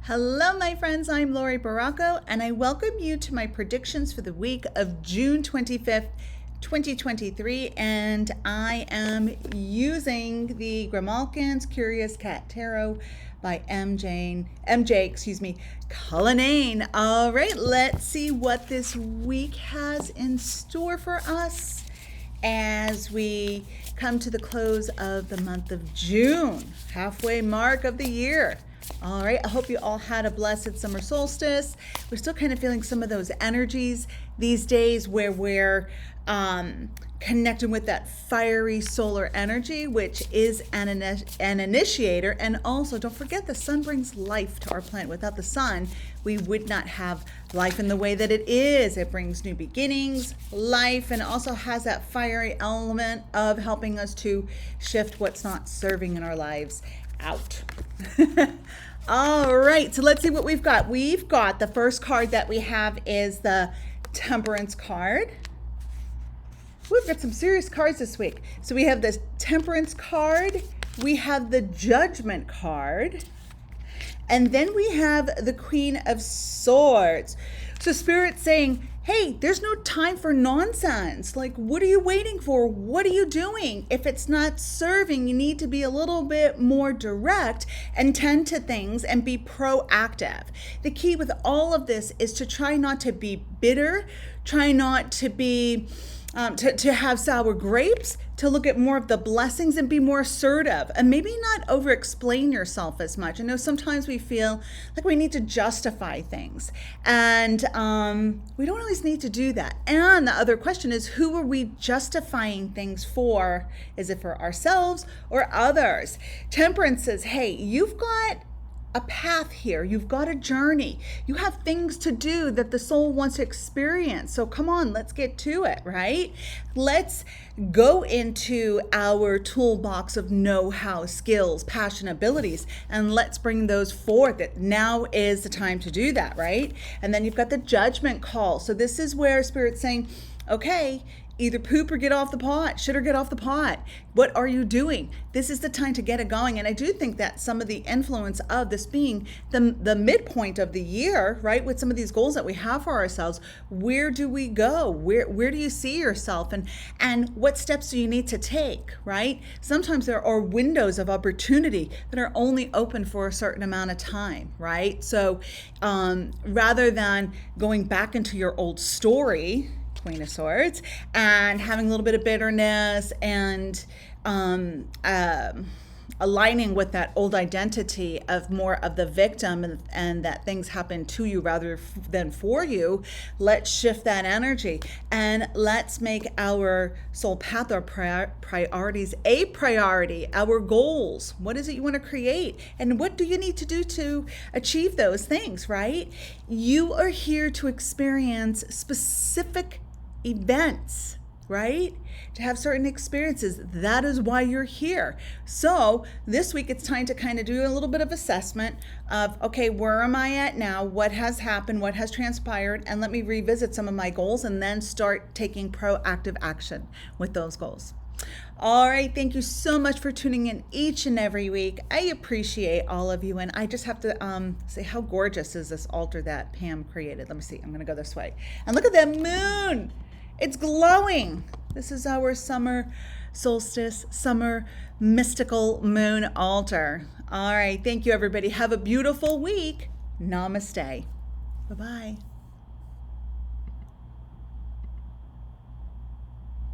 Hello, my friends. I'm Laurie Barraco, and I welcome you to my predictions for the week of June 25th, 2023. And I am using the Grimalkin's Curious Cat Tarot by MJ Cullinane. All right, let's see what this week has in store for us as we come to the close of the month of June, halfway mark of the year. All right, I hope you all had a blessed summer solstice. We're still kind of feeling some of those energies these days where we're connecting with that fiery solar energy, which is an initiator. And also, don't forget, the sun brings life to our planet. Without the sun, we would not have life in the way that it is. It brings new beginnings, life, and also has that fiery element of helping us to shift what's not serving in our lives out. All right, so let's see what we've got. We've got the first card that we have is the Temperance card. We've got some serious cards this week. So we have the Temperance card, we have the Judgment card, and then we have the Queen of Swords. So Spirit's saying, hey, there's no time for nonsense. Like, what are you waiting for? What are you doing? If it's not serving, you need to be a little bit more direct and tend to things and be proactive. The key with all of this is to try not to be bitter, try not to be to have sour grapes, to look at more of the blessings and be more assertive and maybe not over explain yourself as much. I know sometimes we feel like we need to justify things, and we don't always need to do that. And the other question is, who are we justifying things for? Is it for ourselves or others? Temperance says, hey, you've got a path here. You've got a journey. You have things to do that the soul wants to experience. So come on, let's get to it, right? Let's go into our toolbox of know-how, skills, passion, abilities, and let's bring those forth. That now is the time to do that, right? And then you've got the Judgment call. So this is where Spirit's saying, okay, either poop or get off the pot, shit or get off the pot. What are you doing? This is the time to get it going. And I do think that some of the influence of this being the midpoint of the year, right, with some of these goals that we have for ourselves, where do we go? Where do you see yourself? And what steps do you need to take, right? Sometimes there are windows of opportunity that are only open for a certain amount of time, right? So rather than going back into your old story, Queen of Swords, and having a little bit of bitterness and aligning with that old identity of more of the victim and that things happen to you rather than for you, let's shift that energy and let's make our soul path, our priorities a priority, our goals. What is it you want to create? And what do you need to do to achieve those things, right? You are here to experience specific events, right? To have certain experiences. That is why you're here. So this week it's time to kind of do a little bit of assessment of, okay, where am I at now? What has happened? What has transpired? And let me revisit some of my goals and then start taking proactive action with those goals. All right, thank you so much for tuning in each and every week. I appreciate all of you, and I just have to say, how gorgeous is this altar that Pam created? Let me see, I'm gonna go this way. And look at that moon. It's glowing. This is our summer solstice, summer mystical moon altar. All right, thank you everybody. Have a beautiful week. Namaste. Bye-bye.